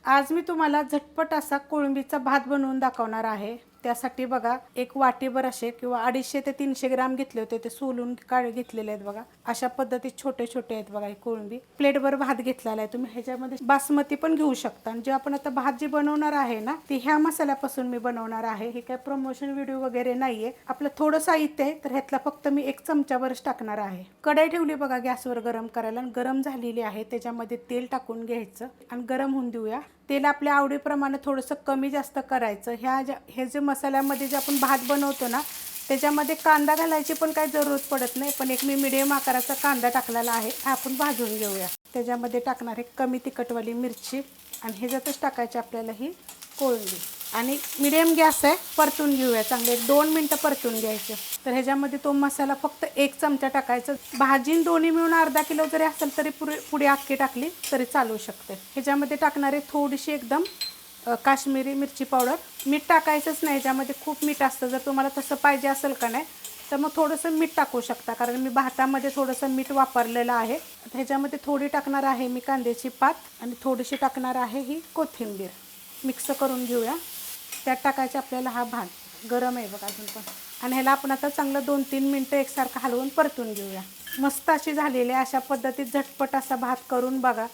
आज मी तुम्हाला झटपट असा कोळंबीचा भात बनवून दाखवणार आहे। त्यासाठी बघा एक वाटीभर असे किंवा 250 ते 300 ग्राम घेतले होते, ते सोलून काढे घेतलेले आहेत बघा। अशा पद्धतीत छोटे छोटे आहेत बघा। ही कोळंबी प्लेटभर भात घेतलेला आहे। तुम्ही ह्याच्यामध्ये बासमती पण घेऊ शकता। आणि जे आपण आता भात जी बनवणार आहे ना, ती ह्या मसाल्यापासून मी बनवणार आहे। हे काय प्रमोशन व्हिडिओ वगैरे नाहीये। आपलं थोडं साहित्य आहे, तर ह्यातला फक्त मी 1 चमचाभरच टाकणार आहे। कढई ठेवली बघा गॅसवर गरम करायला, आणि गरम झालेली आहे। त्याच्यामध्ये तेल टाकून घ्यायचं आणि गरम होऊन देऊया। तेल आपल्या आवडीप्रमाणे थोडंसं कमी जास्त करायचं। हे जे मसाल्यामध्ये जे आपण भात बनवतो ना, त्याच्यामध्ये कांदा घालायची पण काही जरूरत पडत नाही। पण एक मी मिडियम आकाराचा कांदा टाकलेला आहे, हा आपण भाजून घेऊया। त्याच्यामध्ये टाकणार आहे कमी तिखटवाली मिरची, आणि ह्याच्यातच टाकायची आपल्याला ही कोळंबी, आणि मिडियम गॅस आहे, परतून घेऊया चांगले। 2 मिनिटं परतून घ्यायचं। तर ह्याच्यामध्ये तो मसाला फक्त 1 चमचा टाकायचा। भाजी दोन्ही मिळून अर्धा किलो जरी असेल तरी पुढे अख्खी टाकली तरी चालू शकते। ह्याच्यामध्ये टाकणारे थोडीशी एकदम काश्मीरी मिरची पावडर। मीठ टाकायचंच नाही, ह्याच्यामध्ये खूप मीठ असतं। जर तुम्हाला तसं पाहिजे असेल का नाही, तर मग थोडंसं मीठ टाकू शकता, कारण मी भातामध्ये थोडंसं मीठ वापरलेलं आहे। ह्याच्यामध्ये थोडी टाकणार आहे मी कांद्याची पात, आणि थोडीशी टाकणार आहे ही कोथिंबीर। मिक्स करून घेऊया। त्यात टाकायचं आपल्याला हा भात, गरम आहे बघा अजून पण। आणि ह्याला आपण आता चांगलं 2-3 मिनटं एकसारखं हलवून परतून घेऊया। मस्त अशी झालेली आहे। अशा पद्धतीत झटपट असा भात करून बघा।